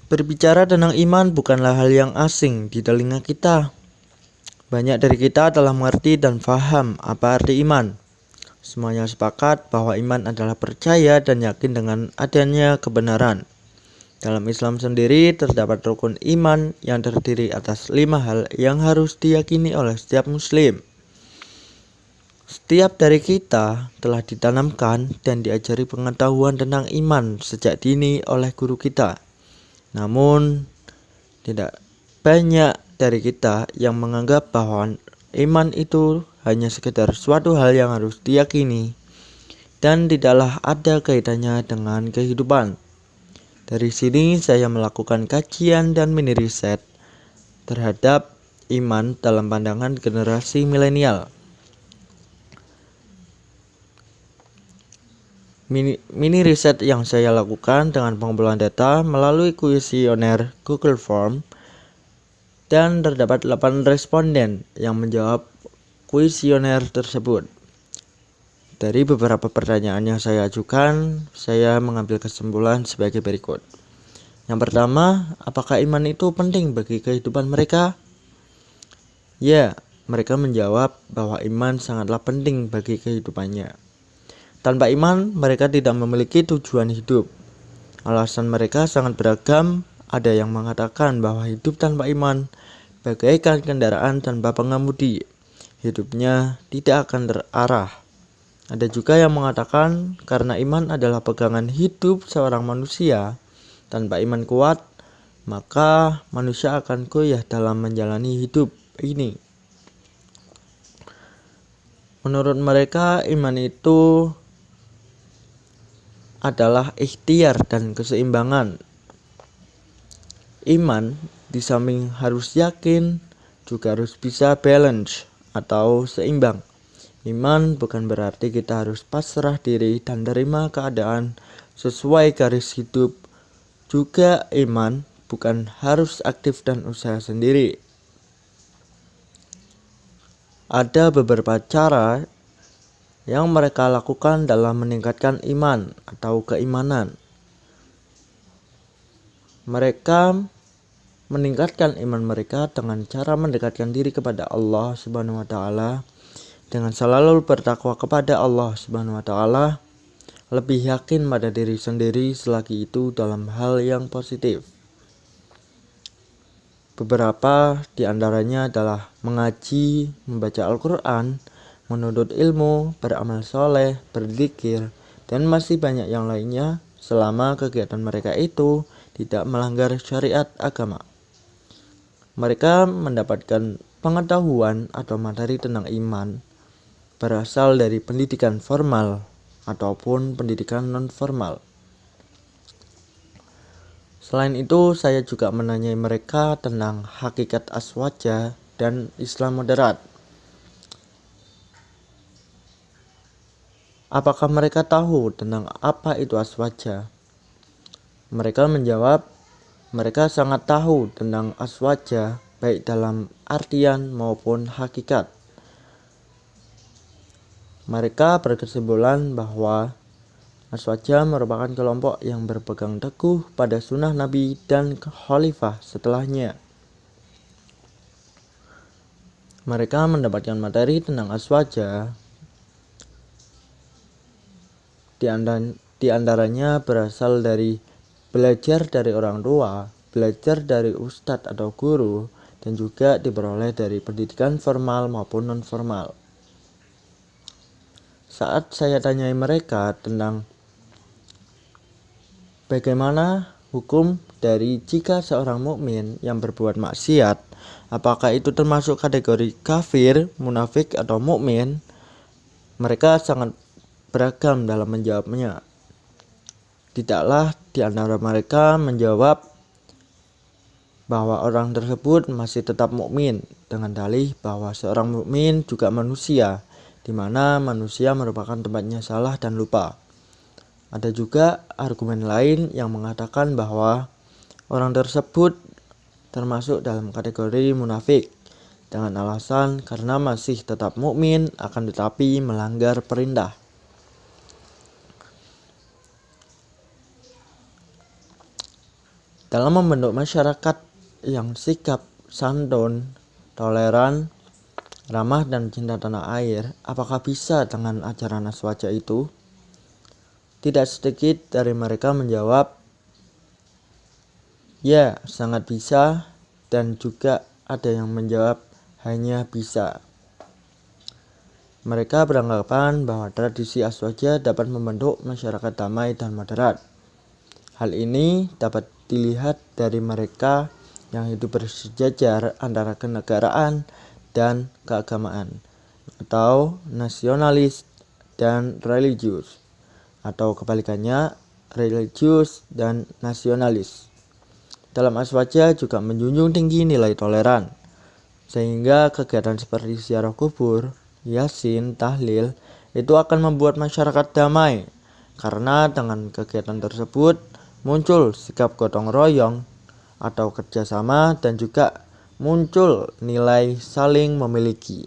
Berbicara tentang iman bukanlah hal yang asing di telinga kita. Banyak dari kita telah mengerti dan paham apa arti iman. Semuanya sepakat bahwa iman adalah percaya dan yakin dengan adanya kebenaran. Dalam Islam sendiri terdapat rukun iman yang terdiri atas 5 hal yang harus diyakini oleh setiap muslim. Setiap dari kita telah ditanamkan dan diajari pengetahuan tentang iman sejak dini oleh guru kita. Namun, tidak banyak dari kita yang menganggap bahwa iman itu hanya sekedar suatu hal yang harus diyakini dan tidaklah ada kaitannya dengan kehidupan. Dari sini saya melakukan kajian dan mini riset terhadap iman dalam pandangan generasi milenial. Mini riset yang saya lakukan dengan pengumpulan data melalui kuesioner Google Form, dan terdapat 8 responden yang menjawab kuesioner tersebut. Dari beberapa pertanyaan yang saya ajukan, saya mengambil kesimpulan sebagai berikut. Yang pertama, apakah iman itu penting bagi kehidupan mereka? Ya, mereka menjawab bahwa iman sangatlah penting bagi kehidupannya. Tanpa iman, mereka tidak memiliki tujuan hidup. Alasan mereka sangat beragam. Ada yang mengatakan bahwa hidup tanpa iman bagaikan kendaraan tanpa pengemudi. Hidupnya tidak akan terarah. Ada juga yang mengatakan karena iman adalah pegangan hidup seorang manusia. Tanpa iman kuat, maka manusia akan goyah dalam menjalani hidup ini. Menurut mereka, iman itu adalah ikhtiar dan keseimbangan. Iman di samping harus yakin, juga harus bisa balance atau seimbang. Iman bukan berarti kita harus pasrah diri dan terima keadaan sesuai garis hidup. Juga iman bukan harus aktif dan usaha sendiri. Ada beberapa cara yang mereka lakukan dalam meningkatkan iman atau keimanan. Mereka meningkatkan iman mereka dengan cara mendekatkan diri kepada Allah Subhanahu wa taala, dengan selalu bertakwa kepada Allah Subhanahu wa taala, lebih yakin pada diri sendiri selagi itu dalam hal yang positif. Beberapa di antaranya adalah mengaji, membaca Al-Quran, menuntut ilmu, beramal soleh, berzikir, dan masih banyak yang lainnya selama kegiatan mereka itu tidak melanggar syariat agama. Mereka mendapatkan pengetahuan atau materi tentang iman berasal dari pendidikan formal ataupun pendidikan non-formal. Selain itu, saya juga menanyai mereka tentang hakikat aswaja dan Islam moderat. Apakah mereka tahu tentang apa itu aswaja? Mereka menjawab, mereka sangat tahu tentang aswaja, baik dalam artian maupun hakikat. Mereka berkesimpulan bahwa aswaja merupakan kelompok yang berpegang teguh pada sunnah Nabi dan khalifah setelahnya. Mereka mendapatkan materi tentang aswaja di antaranya berasal dari belajar dari orang tua, belajar dari ustadz atau guru, dan juga diperoleh dari pendidikan formal maupun non-formal. Saat saya tanyai mereka tentang bagaimana hukum dari jika seorang mukmin yang berbuat maksiat, apakah itu termasuk kategori kafir, munafik, atau mukmin, mereka sangat beragam dalam menjawabnya. Tidaklah di antara mereka menjawab bahwa orang tersebut masih tetap mukmin dengan dalih bahwa seorang mukmin juga manusia, di mana manusia merupakan tempatnya salah dan lupa. Ada juga argumen lain yang mengatakan bahwa orang tersebut termasuk dalam kategori munafik dengan alasan karena masih tetap mukmin akan tetapi melanggar perintah. Dalam membentuk masyarakat yang sikap santun, toleran, ramah dan cinta tanah air, apakah bisa dengan ajaran Aswaja itu? Tidak sedikit dari mereka menjawab, ya, sangat bisa, dan juga ada yang menjawab hanya bisa. Mereka beranggapan bahwa tradisi Aswaja dapat membentuk masyarakat damai dan moderat. Hal ini dapat dilihat dari mereka yang hidup bersejajar antara kenegaraan dan keagamaan, atau nasionalis dan religius, atau kebalikannya religius dan nasionalis. Dalam Aswaja juga menjunjung tinggi nilai toleran, sehingga kegiatan seperti ziarah kubur, yasin, tahlil itu akan membuat masyarakat damai, karena dengan kegiatan tersebut muncul sikap gotong royong atau kerjasama dan juga muncul nilai saling memiliki.